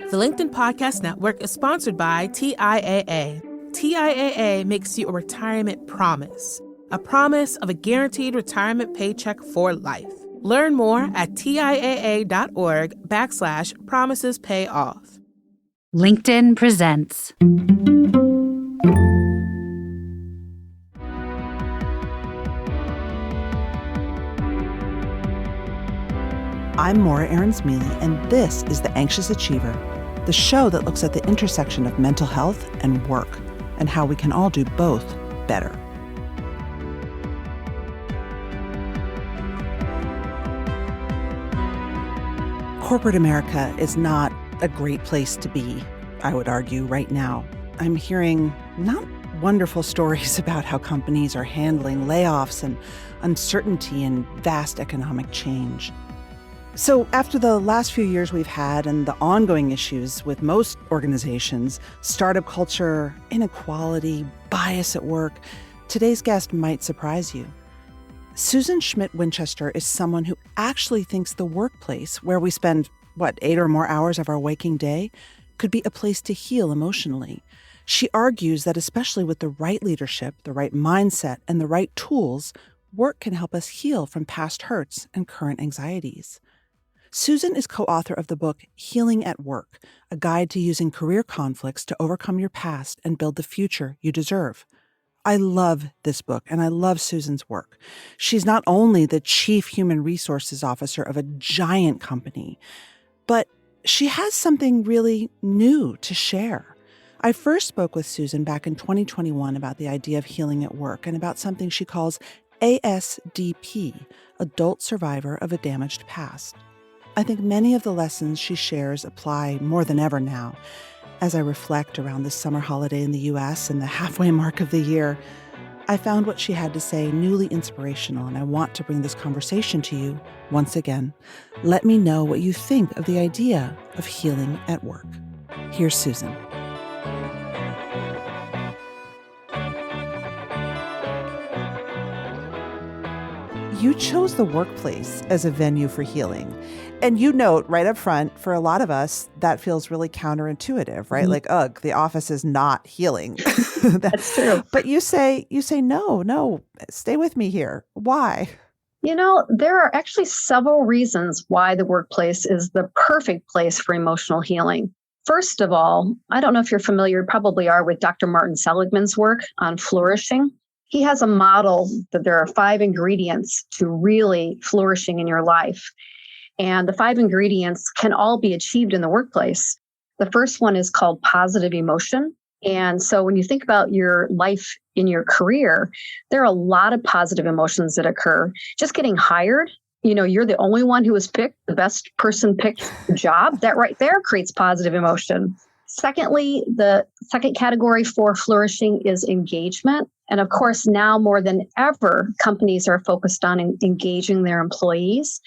The LinkedIn Podcast Network is sponsored by TIAA. TIAA makes you a retirement promise, a promise of a guaranteed retirement paycheck for life. Learn more at TIAA.org/promises pay off. LinkedIn presents. I'm Morra Aarons-Mele, and this is The Anxious Achiever, the show that looks at the intersection of mental health and work, and how we can all do both better. Corporate America is not a great place to be, I would argue, right now. I'm hearing not wonderful stories about how companies are handling layoffs and uncertainty and vast economic change. So after the last few years we've had and the ongoing issues with most organizations, startup culture, inequality, bias at work, today's guest might surprise you. Susan Schmitt Winchester is someone who actually thinks the workplace, where we spend, 8 or more hours of our waking day, could be a place to heal emotionally. She argues that especially with the right leadership, the right mindset, and the right tools, work can help us heal from past hurts and current anxieties. Susan is co-author of the book Healing at Work, a guide to using career conflicts to overcome your past and build the future you deserve. I love this book, and I love Susan's work. She's not only the Chief Human Resources Officer of a giant company, but she has something really new to share. I first spoke with Susan back in 2021 about the idea of healing at work and about something she calls ASDP, Adult Survivor of a Damaged Past. I think many of the lessons she shares apply more than ever now. As I reflect around the summer holiday in the U.S. and the halfway mark of the year, I found what she had to say newly inspirational, and I want to bring this conversation to you once again. Let me know what you think of the idea of healing at work. Here's Susan. You chose the workplace as a venue for healing. And you note right up front, for a lot of us, that feels really counterintuitive, right? Mm-hmm. Like, the office is not healing. That's true. But you say, no, stay with me here. Why? There are actually several reasons why the workplace is the perfect place for emotional healing. First of all, I don't know if you're familiar, you probably are, with Dr. Martin Seligman's work on flourishing. He has a model that there are 5 ingredients to really flourishing in your life. And the 5 ingredients can all be achieved in the workplace. The first one is called positive emotion. And so when you think about your life in your career, there are a lot of positive emotions that occur. Just getting hired, you're the only one who was picked, the best person picked the job. That right there creates positive emotion. Secondly, the second category for flourishing is engagement. And of course, now more than ever, companies are focused on engaging their employees.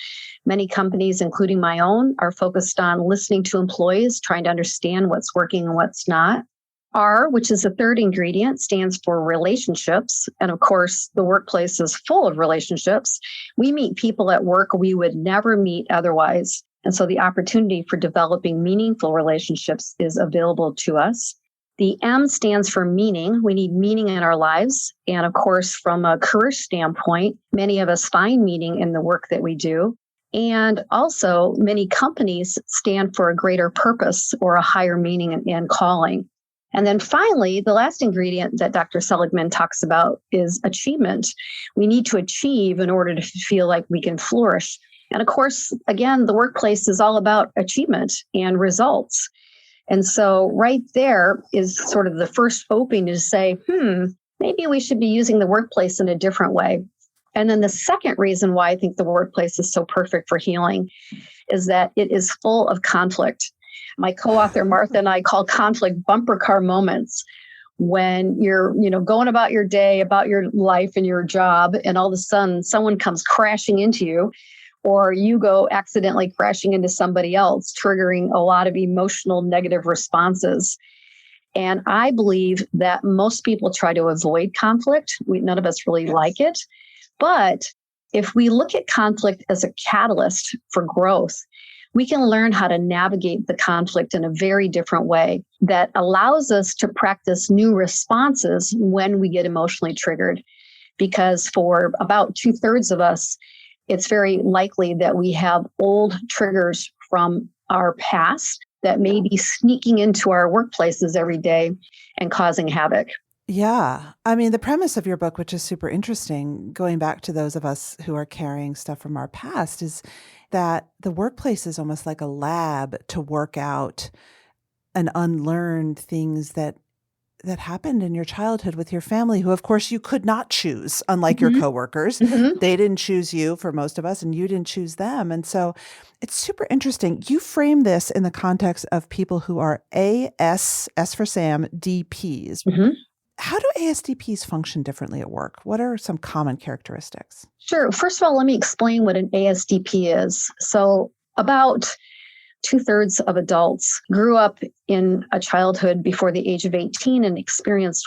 Many companies, including my own, are focused on listening to employees, trying to understand what's working and what's not. R, which is the third ingredient, stands for relationships. And of course, the workplace is full of relationships. We meet people at work we would never meet otherwise. And so the opportunity for developing meaningful relationships is available to us. The M stands for meaning. We need meaning in our lives. And of course, from a career standpoint, many of us find meaning in the work that we do. And also, many companies stand for a greater purpose or a higher meaning and calling. And then finally, the last ingredient that Dr. Seligman talks about is achievement. We need to achieve in order to feel like we can flourish. And of course, again, the workplace is all about achievement and results. And so right there is sort of the first opening to say, maybe we should be using the workplace in a different way. And then the second reason why I think the workplace is so perfect for healing is that it is full of conflict. My co-author Martha and I call conflict bumper car moments, when you're, going about your day, about your life and your job, and all of a sudden someone comes crashing into you, or you go accidentally crashing into somebody else, triggering a lot of emotional negative responses. And I believe that most people try to avoid conflict. None of us really like it. But if we look at conflict as a catalyst for growth, we can learn how to navigate the conflict in a very different way that allows us to practice new responses when we get emotionally triggered. Because for about 2/3 of us, it's very likely that we have old triggers from our past that may be sneaking into our workplaces every day and causing havoc. Yeah. I mean, the premise of your book, which is super interesting, going back to those of us who are carrying stuff from our past, is that the workplace is almost like a lab to work out and unlearn things that happened in your childhood with your family, who, of course, you could not choose, unlike your coworkers. They didn't choose you for most of us, and you didn't choose them. And so it's super interesting. You frame this in the context of people who are S for Sam, DPs. How do ASDPs function differently at work? What are some common characteristics? Sure. First of all, let me explain what an ASDP is. So about 2/3 of adults grew up in a childhood before the age of 18 and experienced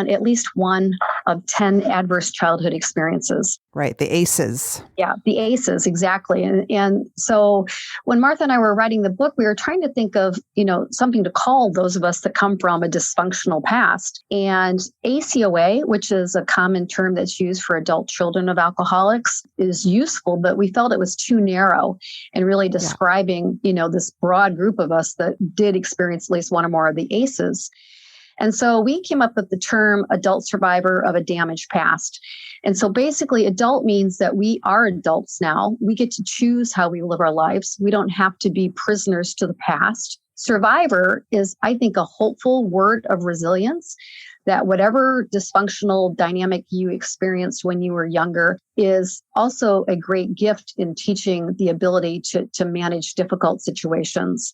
at least one of 10 adverse childhood experiences. Right. The ACEs. Yeah, the ACEs, exactly. And so when Martha and I were writing the book, we were trying to think of, something to call those of us that come from a dysfunctional past. And ACOA, which is a common term that's used for adult children of alcoholics, is useful, but we felt it was too narrow and really describing, this broad group of us that did experience at least one or more of the ACEs. And so we came up with the term adult survivor of a damaged past. And so basically, adult means that we are adults now. We get to choose how we live our lives. We don't have to be prisoners to the past. Survivor is, I think, a hopeful word of resilience, that whatever dysfunctional dynamic you experienced when you were younger is also a great gift in teaching the ability to manage difficult situations.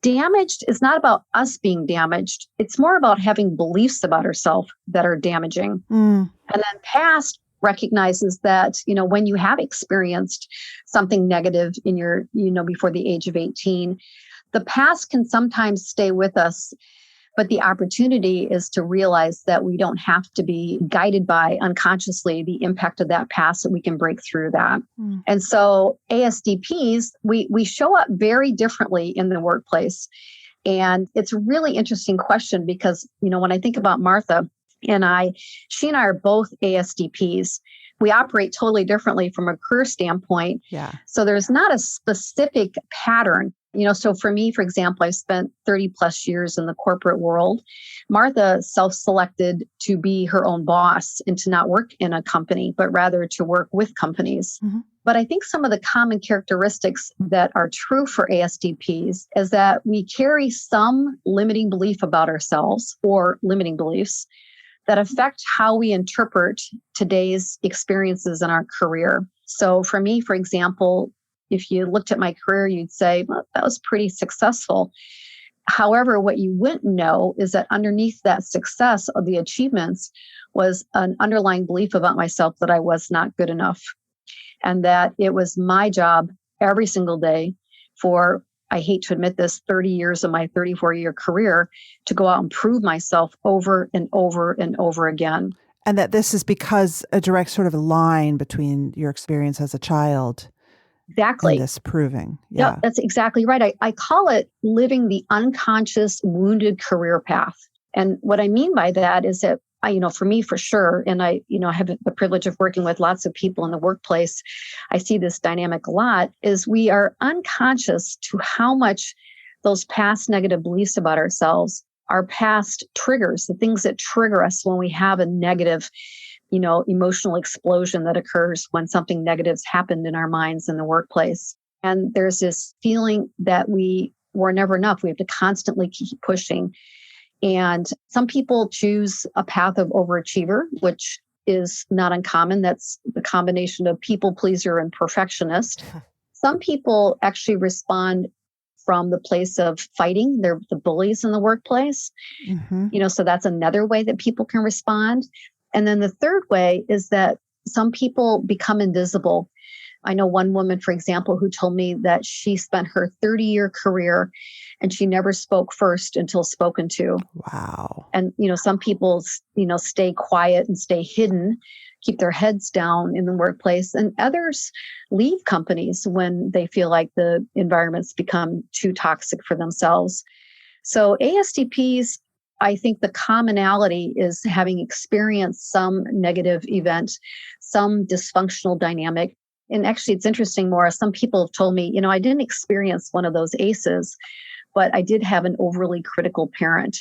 Damaged is not about us being damaged. It's more about having beliefs about ourselves that are damaging. And then past recognizes that, when you have experienced something negative in your, before the age of 18, the past can sometimes stay with us. But the opportunity is to realize that we don't have to be guided by unconsciously the impact of that past, that we can break through that. And so ASDPs, we show up very differently in the workplace. And it's a really interesting question because, when I think about Martha and she and I are both ASDPs. We operate totally differently from a career standpoint. Yeah. So there's not a specific pattern. So for me, for example, I spent 30 plus years in the corporate world. Martha self-selected to be her own boss and to not work in a company, but rather to work with companies. But I think some of the common characteristics that are true for ASDPs is that we carry some limiting belief about ourselves or limiting beliefs that affect how we interpret today's experiences in our career. So for me, for example, if you looked at my career, you'd say, well, that was pretty successful. However, what you wouldn't know is that underneath that success of the achievements was an underlying belief about myself that I was not good enough. And that it was my job every single day for, I hate to admit this, 30 years of my 34-year career to go out and prove myself over and over and over again. And that this is because a direct sort of line between your experience as a child. Exactly. And this proving. Yeah. Yep, that's exactly right. I call it living the unconscious wounded career path. And what I mean by that is that, for me, for sure, and I have the privilege of working with lots of people in the workplace. I see this dynamic a lot, is we are unconscious to how much those past negative beliefs about ourselves, our past triggers, the things that trigger us when we have a negative emotional explosion that occurs when something negative's happened in our minds in the workplace. And there's this feeling that we're never enough. We have to constantly keep pushing. And some people choose a path of overachiever, which is not uncommon. That's the combination of people pleaser and perfectionist. Some people actually respond from the place of fighting. They're the bullies in the workplace. So that's another way that people can respond. And then the third way is that some people become invisible. I know one woman, for example, who told me that she spent her 30-year career and she never spoke first until spoken to. Wow. And, some people, stay quiet and stay hidden, keep their heads down in the workplace. And others leave companies when they feel like the environment's become too toxic for themselves. So ASDPs, I think the commonality is having experienced some negative event, some dysfunctional dynamic. And actually, it's interesting, Maura, some people have told me, I didn't experience one of those ACEs, but I did have an overly critical parent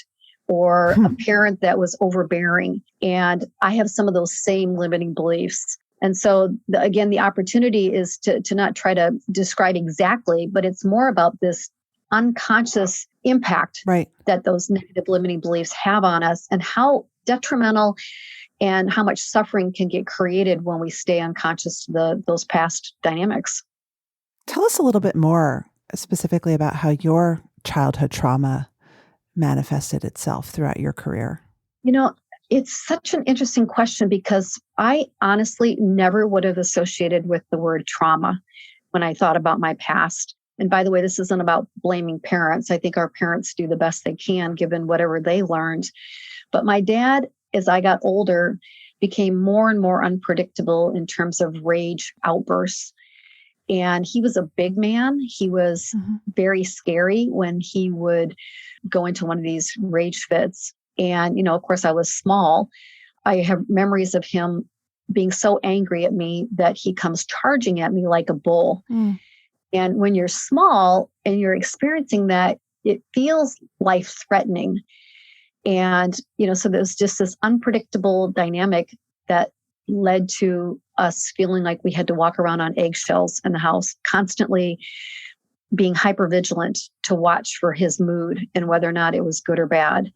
or a parent that was overbearing. And I have some of those same limiting beliefs. And so, again, the opportunity is to not try to describe exactly, but it's more about this unconscious impact that those negative limiting beliefs have on us and how detrimental and how much suffering can get created when we stay unconscious to those past dynamics. Tell us a little bit more specifically about how your childhood trauma manifested itself throughout your career. It's such an interesting question because I honestly never would have associated with the word trauma when I thought about my past. And by the way, this isn't about blaming parents. I think our parents do the best they can given whatever they learned. But my dad, as I got older, became more and more unpredictable in terms of rage outbursts. And he was a big man. He was very scary when he would go into one of these rage fits. And, of course, I was small. I have memories of him being so angry at me that he comes charging at me like a bull. And when you're small and you're experiencing that, it feels life-threatening. And, so there's just this unpredictable dynamic that led to us feeling like we had to walk around on eggshells in the house, constantly being hypervigilant to watch for his mood and whether or not it was good or bad.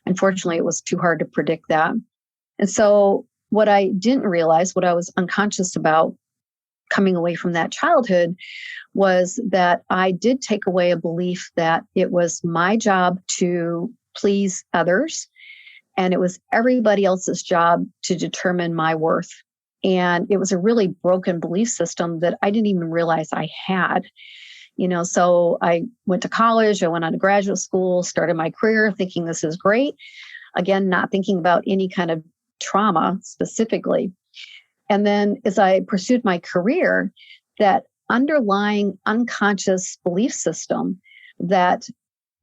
Unfortunately, it was too hard to predict that. And so what I didn't realize, what I was unconscious about coming away from that childhood, was that I did take away a belief that it was my job to please others, and it was everybody else's job to determine my worth. And it was a really broken belief system that I didn't even realize I had. So I went to college, I went on to graduate school, started my career thinking this is great. Again, not thinking about any kind of trauma specifically. And then as I pursued my career, that underlying unconscious belief system that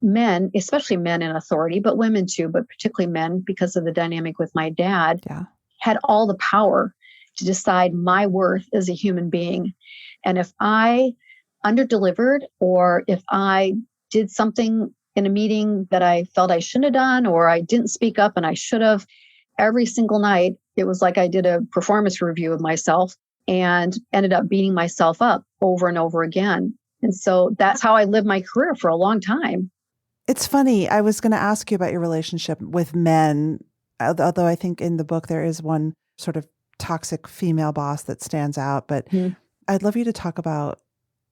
men, especially men in authority, but women too, but particularly men because of the dynamic with my dad, had all the power to decide my worth as a human being. And if I underdelivered, or if I did something in a meeting that I felt I shouldn't have done, or I didn't speak up and I should have, every single night, it was like I did a performance review of myself and ended up beating myself up over and over again. And so that's how I lived my career for a long time. It's funny. I was going to ask you about your relationship with men, although I think in the book there is one sort of toxic female boss that stands out. But I'd love you to talk about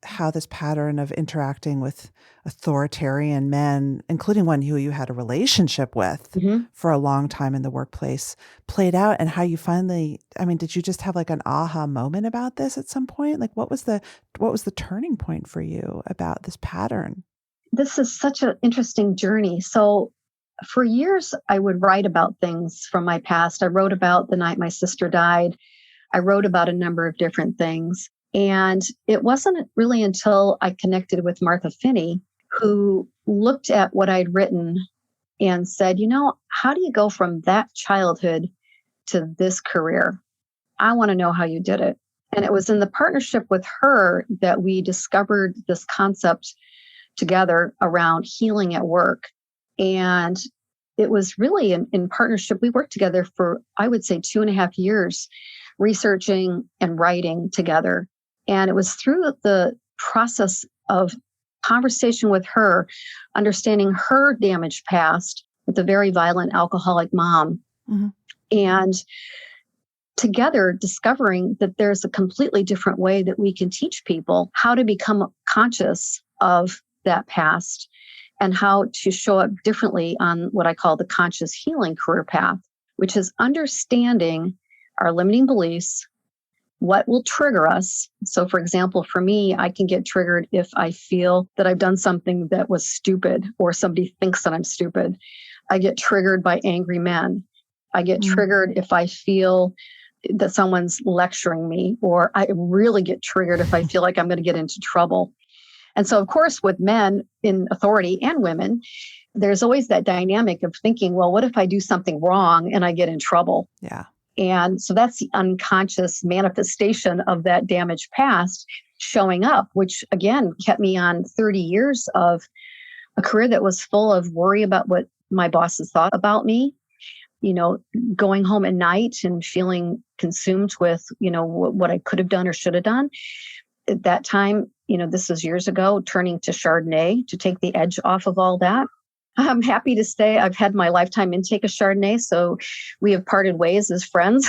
how this pattern of interacting with authoritarian men, including one who you had a relationship with for a long time in the workplace, played out, and how you finally, did you just have like an aha moment about this at some point? Like what was the turning point for you about this pattern? This is such an interesting journey. So for years, I would write about things from my past. I wrote about the night my sister died. I wrote about a number of different things. And it wasn't really until I connected with Martha Finney, who looked at what I'd written and said, how do you go from that childhood to this career? I want to know how you did it. And it was in the partnership with her that we discovered this concept together around healing at work. And it was really in partnership. We worked together for, I would say, 2.5 years, researching and writing together. And it was through the process of conversation with her, understanding her damaged past with a very violent alcoholic mom, and together discovering that there's a completely different way that we can teach people how to become conscious of that past and how to show up differently on what I call the conscious healing career path, which is understanding our limiting beliefs, what will trigger us. So for example, for me, I can get triggered if I feel that I've done something that was stupid or somebody thinks that I'm stupid. I get triggered by angry men. I get triggered if I feel that someone's lecturing me, or I really get triggered if I feel like I'm going to get into trouble. And so, of course, with men in authority and women, there's always that dynamic of thinking, well, what if I do something wrong and I get in trouble? Yeah. And so that's the unconscious manifestation of that damaged past showing up, which again kept me on 30 years of a career that was full of worry about what my bosses thought about me, going home at night and feeling consumed with, what I could have done or should have done. At that time, this was years ago, turning to Chardonnay to take the edge off of all that. I'm happy to say I've had my lifetime intake of Chardonnay, so we have parted ways as friends.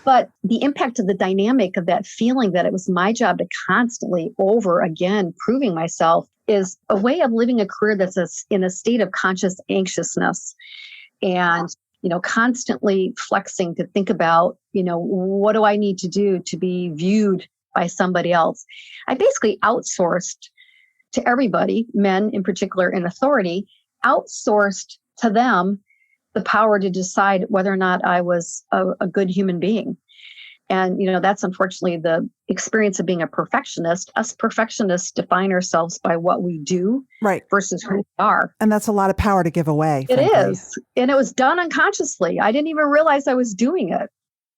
But the impact of the dynamic of that feeling that it was my job to constantly over again proving myself is a way of living a career that's in a state of conscious anxiousness and, constantly flexing to think about, what do I need to do to be viewed by somebody else? I basically outsourced to everybody, men in particular in authority, outsourced to them the power to decide whether or not I was a good human being. And, that's unfortunately the experience of being a perfectionist. Us perfectionists define ourselves by what we do versus who we are. And that's a lot of power to give away. It is. And it was done unconsciously. I didn't even realize I was doing it.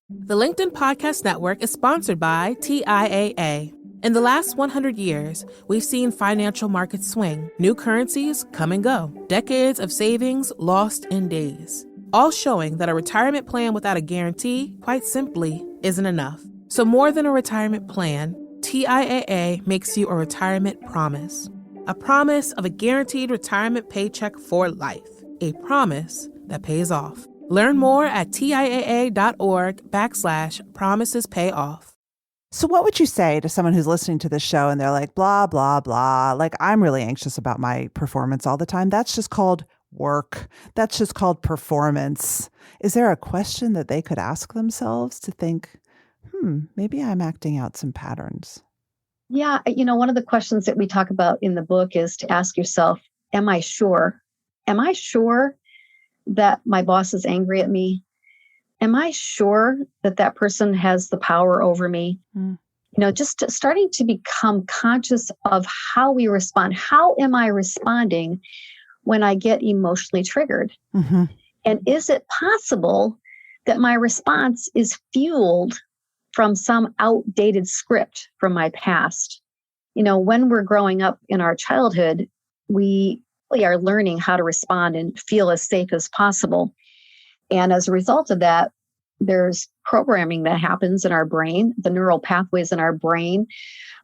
The LinkedIn Podcast Network is sponsored by TIAA. In the last 100 years, we've seen financial markets swing, new currencies come and go, decades of savings lost in days, all showing that a retirement plan without a guarantee, quite simply, isn't enough. So more than a retirement plan, TIAA makes you a retirement promise. A promise of a guaranteed retirement paycheck for life. A promise that pays off. Learn more at TIAA.org/promisespayoff. So what would you say to someone who's listening to this show and they're like, blah, blah, blah, like I'm really anxious about my performance all the time. That's just called work. That's just called performance. Is there a question that they could ask themselves to think, maybe I'm acting out some patterns? Yeah. One of the questions that we talk about in the book is to ask yourself, am I sure? Am I sure that my boss is angry at me? Am I sure that that person has the power over me? Just starting to become conscious of how we respond. How am I responding when I get emotionally triggered? Mm-hmm. And is it possible that my response is fueled from some outdated script from my past? When we're growing up in our childhood, we are learning how to respond and feel as safe as possible. And as a result of that, there's programming that happens in our brain. The neural pathways in our brain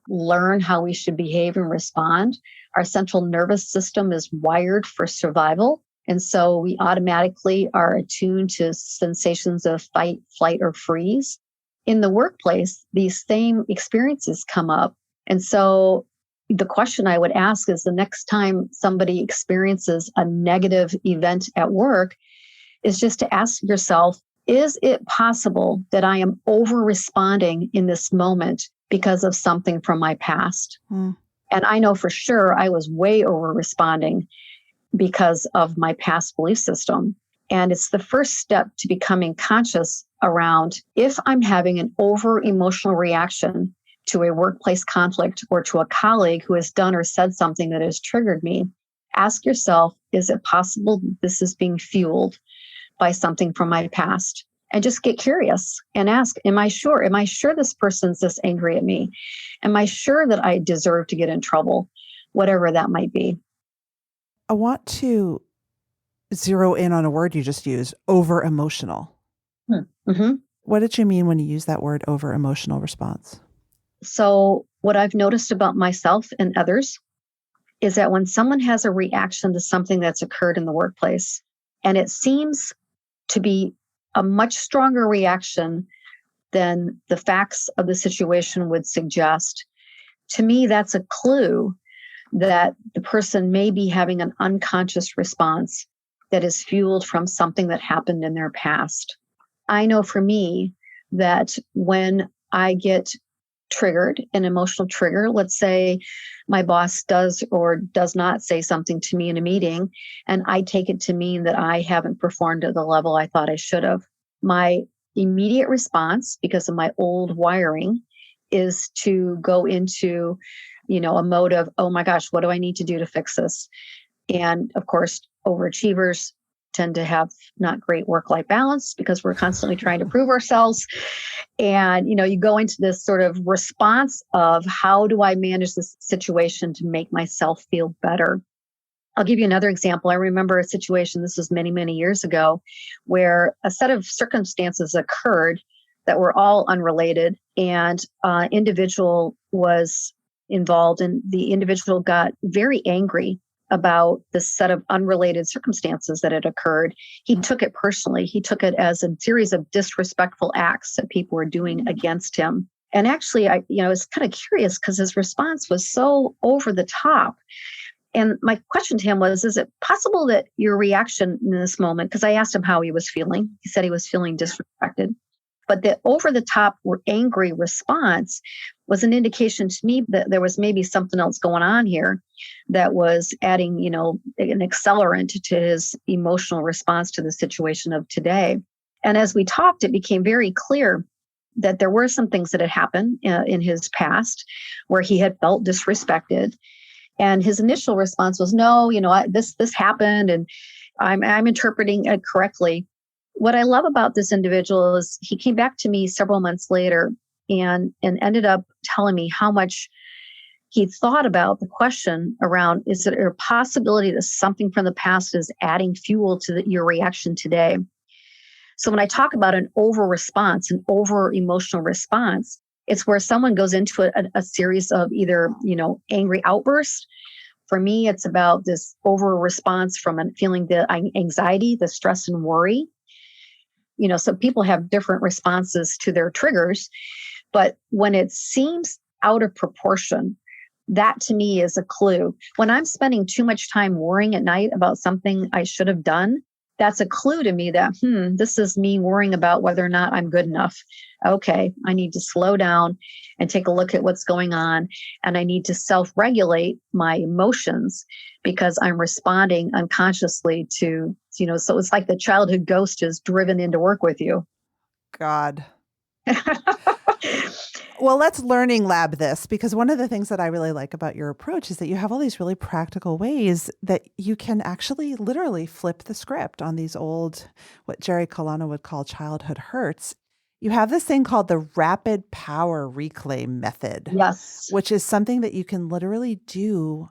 learn how we should behave and respond. Our central nervous system is wired for survival. And so we automatically are attuned to sensations of fight, flight, or freeze. In the workplace, these same experiences come up. And so the question I would ask is the next time somebody experiences a negative event at work is just to ask yourself, is it possible that I am over-responding in this moment because of something from my past? And I know for sure I was way over-responding because of my past belief system. And it's the first step to becoming conscious around if I'm having an over-emotional reaction to a workplace conflict or to a colleague who has done or said something that has triggered me, ask yourself, is it possible this is being fueled by something from my past? And just get curious and ask, am I sure? Am I sure this person's this angry at me? Am I sure that I deserve to get in trouble? Whatever that might be. I want to zero in on a word you just used, over-emotional. Mm-hmm. What did you mean when you used that word, over-emotional response? So what I've noticed about myself and others is that when someone has a reaction to something that's occurred in the workplace, and it seems to be a much stronger reaction than the facts of the situation would suggest, to me, that's a clue that the person may be having an unconscious response that is fueled from something that happened in their past. I know for me that when I get triggered, an emotional trigger, let's say my boss does or does not say something to me in a meeting, and I take it to mean that I haven't performed at the level I thought I should have. my immediate response, because of my old wiring, is to go into, a mode of, oh my gosh, what do I need to do to fix this? And of course, overachievers tend to have not great work-life balance because we're constantly trying to prove ourselves. And, you go into this sort of response of how do I manage this situation to make myself feel better? I'll give you another example. I remember a situation, this was many, many years ago, where a set of circumstances occurred that were all unrelated, and an individual was involved, and the individual got very angry about this set of unrelated circumstances that had occurred. He took it personally. He took it as a series of disrespectful acts that people were doing against him. And actually, I was kind of curious because his response was so over the top. And my question to him was, is it possible that your reaction in this moment, because I asked him how he was feeling, he said he was feeling disrespected, but the over the top angry response was an indication to me that there was maybe something else going on here that was adding, an accelerant to his emotional response to the situation of today. And as we talked, it became very clear that there were some things that had happened in his past where he had felt disrespected. And his initial response was, no, this happened and I'm interpreting it correctly. What I love about this individual is he came back to me several months later and ended up telling me how much he thought about the question around, is there a possibility that something from the past is adding fuel to your reaction today? So when I talk about an over response, an over emotional response, it's where someone goes into a series of either, angry outbursts. For me, it's about this over response from feeling the anxiety, the stress and worry. So people have different responses to their triggers, but when it seems out of proportion, that to me is a clue. When I'm spending too much time worrying at night about something I should have done, that's a clue to me that, this is me worrying about whether or not I'm good enough. Okay, I need to slow down and take a look at what's going on. And I need to self-regulate my emotions because I'm responding unconsciously to, so it's like the childhood ghost is driven into work with you. God. Well, let's learning lab this, because one of the things that I really like about your approach is that you have all these really practical ways that you can actually literally flip the script on these old, what Jerry Colonna would call childhood hurts. You have this thing called the rapid power reclaim method. Yes. Which is something that you can literally do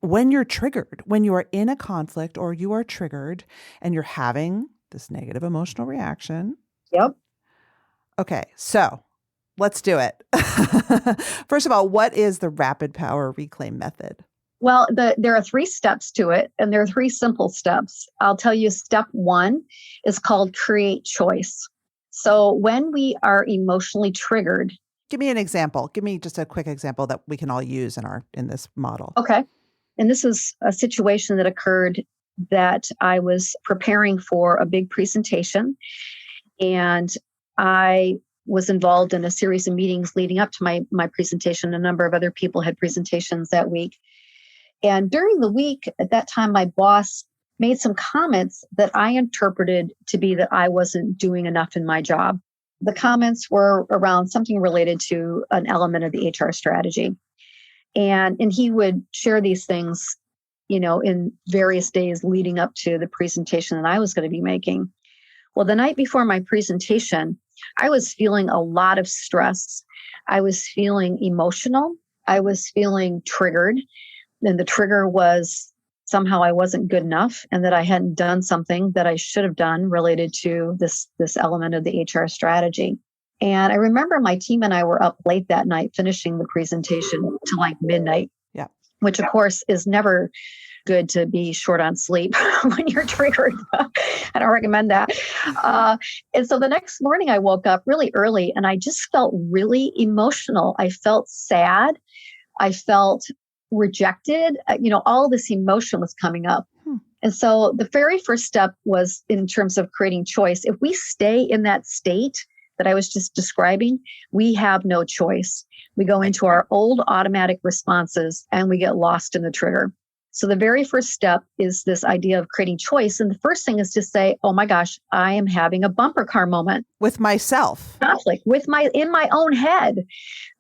when you're triggered, when you are in a conflict or you are triggered and you're having this negative emotional reaction. Yep. Okay, so let's do it. First of all, what is the rapid power reclaim method? Well, there are 3 steps to it, and there are 3 simple steps. I'll tell you, step 1 is called create choice. So when we are emotionally triggered. Give me an example. Give me just a quick example that we can all use in this model. Okay. And this is a situation that occurred that I was preparing for a big presentation, and I was involved in a series of meetings leading up to my presentation. A number of other people had presentations that week. And during the week, at that time, my boss made some comments that I interpreted to be that I wasn't doing enough in my job. The comments were around something related to an element of the HR strategy. And he would share these things, in various days leading up to the presentation that I was going to be making. Well, the night before my presentation, I was feeling a lot of stress. I was feeling emotional. I was feeling triggered. And the trigger was somehow I wasn't good enough and that I hadn't done something that I should have done related to this element of the HR strategy. And I remember my team and I were up late that night finishing the presentation till like midnight. Yeah. Which of course is never good to be short on sleep when you're triggered. I don't recommend that. And so the next morning I woke up really early and I just felt really emotional. I felt sad. I felt rejected. All this emotion was coming up. And so the very first step was in terms of creating choice. If we stay in that state that I was just describing, we have no choice. We go into our old automatic responses and we get lost in the trigger. So the very first step is this idea of creating choice. And the first thing is to say, oh my gosh, I am having a bumper car moment. With myself. Conflict in my own head,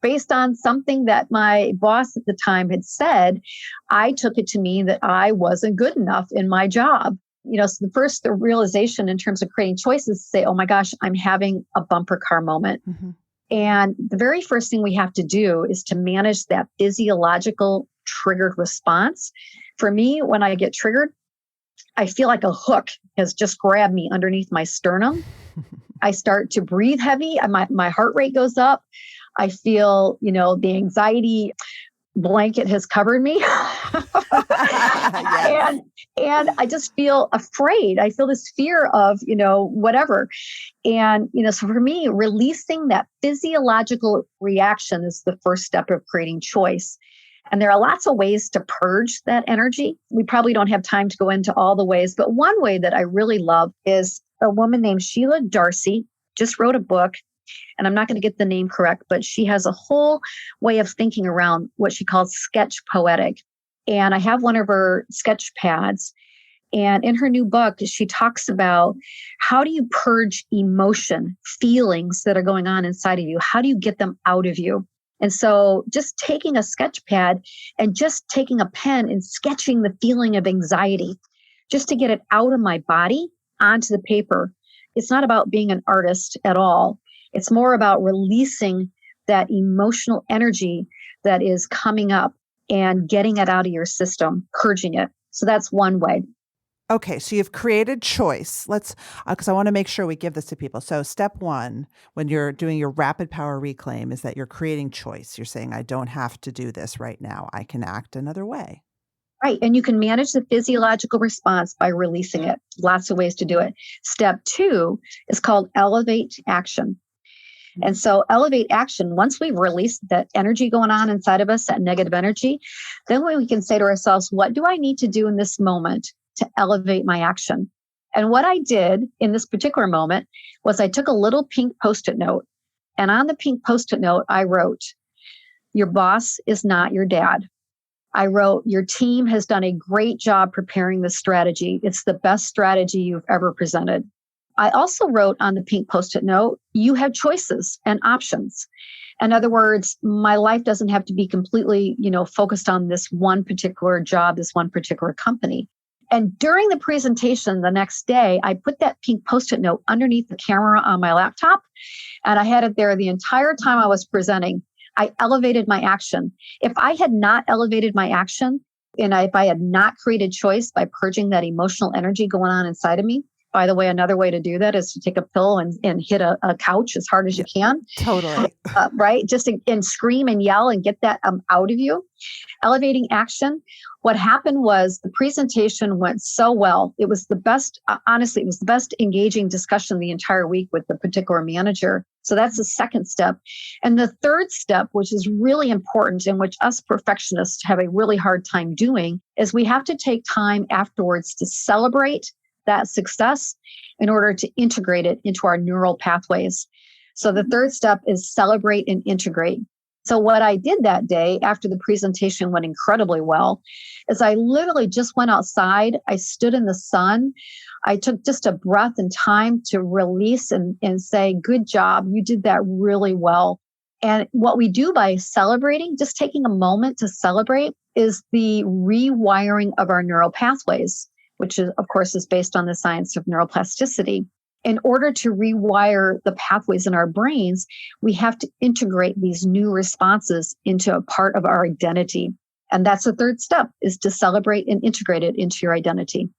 based on something that my boss at the time had said. I took it to mean that I wasn't good enough in my job. So the realization in terms of creating choices is to say, oh my gosh, I'm having a bumper car moment. Mm-hmm. And the very first thing we have to do is to manage that physiological triggered response. For me, when I get triggered, I feel like a hook has just grabbed me underneath my sternum. I start to breathe heavy. My heart rate goes up. I feel, the anxiety blanket has covered me. Yes. And I just feel afraid. I feel this fear of, whatever. And, so for me, releasing that physiological reaction is the first step of creating choice. And there are lots of ways to purge that energy. We probably don't have time to go into all the ways, but one way that I really love is a woman named Sheila Darcy just wrote a book, and I'm not going to get the name correct, but she has a whole way of thinking around what she calls sketch poetic. And I have one of her sketch pads. And in her new book, she talks about how do you purge emotion, feelings that are going on inside of you? How do you get them out of you? And so just taking a sketch pad and just taking a pen and sketching the feeling of anxiety, just to get it out of my body onto the paper. It's not about being an artist at all. It's more about releasing that emotional energy that is coming up and getting it out of your system, purging it. So that's one way. Okay, so you've created choice. Because I want to make sure we give this to people. So step one, when you're doing your rapid power reclaim, is that you're creating choice. You're saying, I don't have to do this right now. I can act another way. Right. And you can manage the physiological response by releasing it. Lots of ways to do it. Step two is called elevate action. And so elevate action, once we've released that energy going on inside of us, that negative energy, then we can say to ourselves, what do I need to do in this moment to elevate my action? And what I did in this particular moment was I took a little pink Post-it note. And on the pink Post-it note, I wrote, your boss is not your dad. I wrote, your team has done a great job preparing this strategy. It's the best strategy you've ever presented. I also wrote on the pink Post-it note, you have choices and options. In other words, my life doesn't have to be completely, focused on this one particular job, this one particular company. And during the presentation the next day, I put that pink Post-it note underneath the camera on my laptop, and I had it there the entire time I was presenting. I elevated my action. If I had not elevated my action, and if I had not created choice by purging that emotional energy going on inside of me, by the way, another way to do that is to take a pill and hit a couch as hard as you can. Totally. Right? Just and scream and yell and get that out of you. Elevating action. What happened was the presentation went so well. It was the best, honestly, it was the best engaging discussion the entire week with the particular manager. So that's the second step. And the third step, which is really important and which us perfectionists have a really hard time doing, is we have to take time afterwards to celebrate that success in order to integrate it into our neural pathways. So the third step is celebrate and integrate. So what I did that day after the presentation went incredibly well is I literally just went outside. I stood in the sun. I took just a breath and time to release and say, good job. You did that really well. And what we do by celebrating, just taking a moment to celebrate, is the rewiring of our neural pathways, which is, of course, is based on the science of neuroplasticity. In order to rewire the pathways in our brains, we have to integrate these new responses into a part of our identity. And that's the third step, is to celebrate and integrate it into your identity.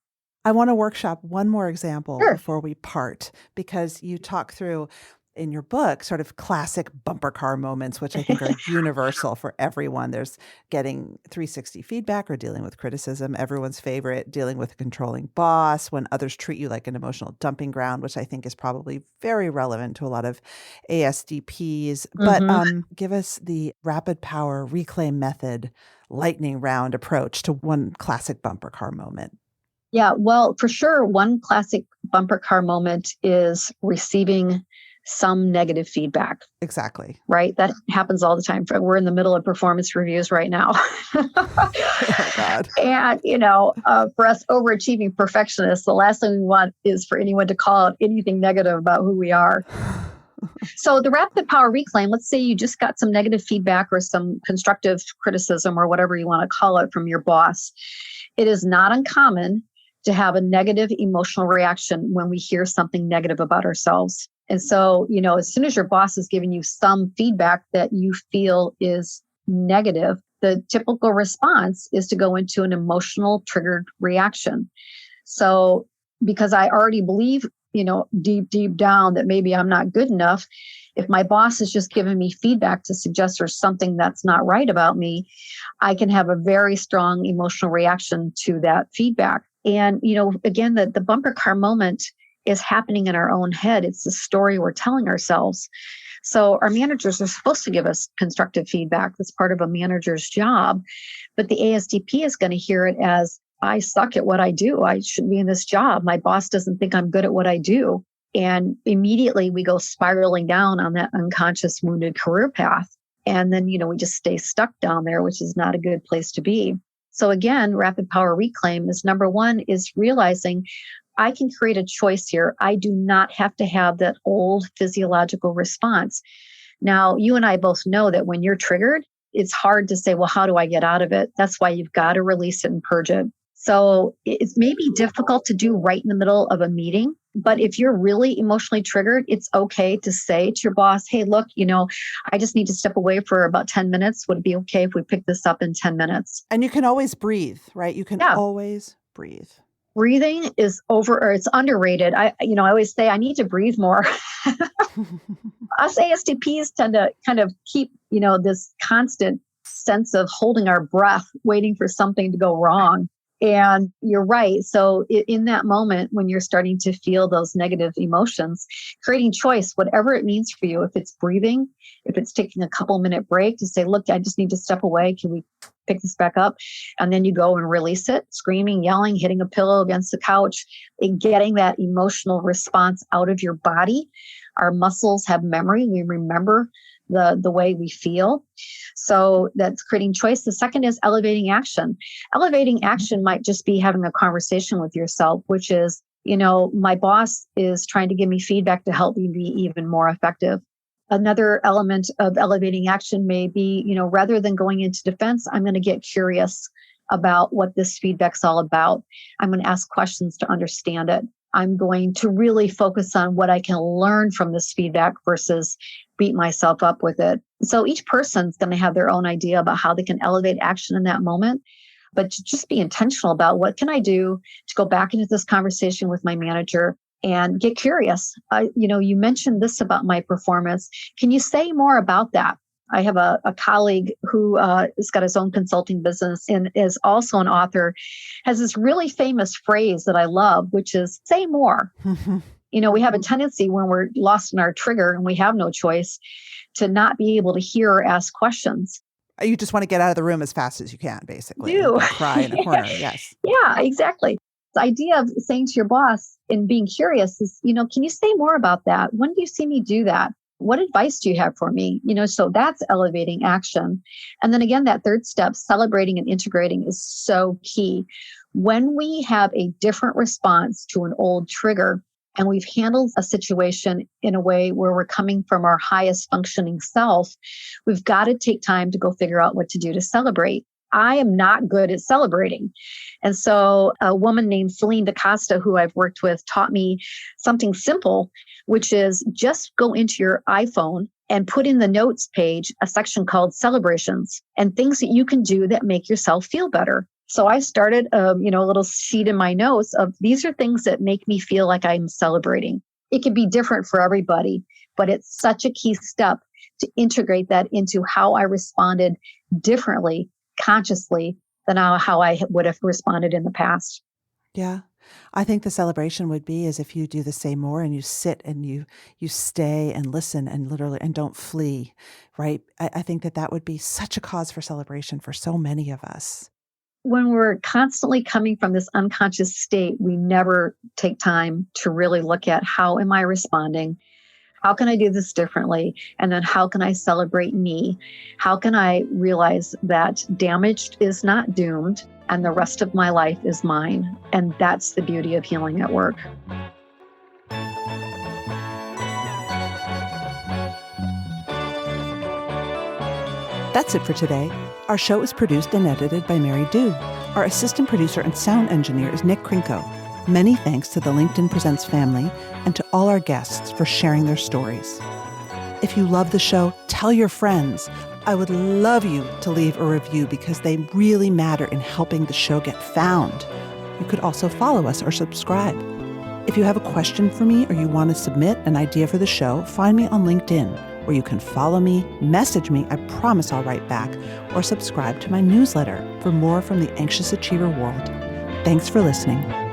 I want to workshop one more example Sure. before we part, because you talk through in your book sort of classic bumper car moments, which I think are universal for everyone. There's getting 360 feedback or dealing with criticism, everyone's favorite, dealing with a controlling boss, when others treat you like an emotional dumping ground, which I think is probably very relevant to a lot of ASDPs. But give us the rapid power reclaim method, lightning round approach to one classic bumper car moment. Yeah, well, for sure, one classic bumper car moment is receiving some negative feedback. Exactly. Right? That happens all the time. We're in the middle of performance reviews right now. Oh, God. And, for us overachieving perfectionists, the last thing we want is for anyone to call out anything negative about who we are. So the rapid power reclaim, let's say you just got some negative feedback or some constructive criticism or whatever you want to call it from your boss. It is not uncommon to have a negative emotional reaction when we hear something negative about ourselves. And so, as soon as your boss is giving you some feedback that you feel is negative, the typical response is to go into an emotional triggered reaction. So, because I already believe, deep down that maybe I'm not good enough, if my boss is just giving me feedback to suggest there's something that's not right about me, I can have a very strong emotional reaction to that feedback. And, again, the bumper car moment is happening in our own head. It's the story we're telling ourselves. So our managers are supposed to give us constructive feedback. That's part of a manager's job. But the ASDP is going to hear it as, I suck at what I do. I shouldn't be in this job. My boss doesn't think I'm good at what I do. And immediately we go spiraling down on that unconscious wounded career path. And then, we just stay stuck down there, which is not a good place to be. So again, rapid power reclaim is number one, is realizing I can create a choice here. I do not have to have that old physiological response. Now, you and I both know that when you're triggered, it's hard to say, well, how do I get out of it? That's why you've got to release it and purge it. So it's maybe difficult to do right in the middle of a meeting. But if you're really emotionally triggered, it's okay to say to your boss, hey, look, I just need to step away for about 10 minutes. Would it be okay if we pick this up in 10 minutes? And you can always breathe, right? You can always breathe. Breathing is it's underrated. I always say I need to breathe more. Us ASDPs tend to kind of keep, this constant sense of holding our breath, waiting for something to go wrong. And you're right. So in that moment, when you're starting to feel those negative emotions, creating choice, whatever it means for you, if it's breathing, if it's taking a couple minute break to say, look, I just need to step away. Can we pick this back up? And then you go and release it, screaming, yelling, hitting a pillow against the couch, and getting that emotional response out of your body. Our muscles have memory. We remember the way we feel. So that's creating choice. The second is elevating action. Elevating action might just be having a conversation with yourself, which is, my boss is trying to give me feedback to help me be even more effective. Another element of elevating action may be, rather than going into defense, I'm going to get curious about what this feedback's all about. I'm going to ask questions to understand it. I'm going to really focus on what I can learn from this feedback versus beat myself up with it. So each person's going to have their own idea about how they can elevate action in that moment, but to just be intentional about what can I do to go back into this conversation with my manager and get curious. You mentioned this about my performance. Can you say more about that? I have a colleague who has got his own consulting business and is also an author, has this really famous phrase that I love, which is say more. We have a tendency when we're lost in our trigger and we have no choice to not be able to hear or ask questions. You just want to get out of the room as fast as you can, basically. Do. Cry in a corner, yes. Yeah, exactly. The idea of saying to your boss and being curious is, can you say more about that? When do you see me do that? What advice do you have for me? So that's elevating action. And then again, that third step, celebrating and integrating, is so key. When we have a different response to an old trigger, and we've handled a situation in a way where we're coming from our highest functioning self, we've got to take time to go figure out what to do to celebrate. I am not good at celebrating. And so a woman named Celine DaCosta, who I've worked with, taught me something simple, which is just go into your iPhone and put in the notes page a section called celebrations and things that you can do that make yourself feel better. So I started, a little sheet in my notes of these are things that make me feel like I'm celebrating. It can be different for everybody, but it's such a key step to integrate that into how I responded differently, consciously, than how I would have responded in the past. Yeah. I think the celebration would be as if you do the say more and you sit and you stay and listen and literally and don't flee, right? I think that would be such a cause for celebration for so many of us. When we're constantly coming from this unconscious state, we never take time to really look at how am I responding? How can I do this differently? And then how can I celebrate me? How can I realize that damaged is not doomed and the rest of my life is mine? And that's the beauty of healing at work. That's it for today. Our show is produced and edited by Mary Dew. Our assistant producer and sound engineer is Nick Krinko. Many thanks to the LinkedIn Presents family and to all our guests for sharing their stories. If you love the show, tell your friends. I would love you to leave a review because they really matter in helping the show get found. You could also follow us or subscribe. If you have a question for me or you want to submit an idea for the show, find me on LinkedIn, where you can follow me, message me, I promise I'll write back, or subscribe to my newsletter for more from the Anxious Achiever world. Thanks for listening.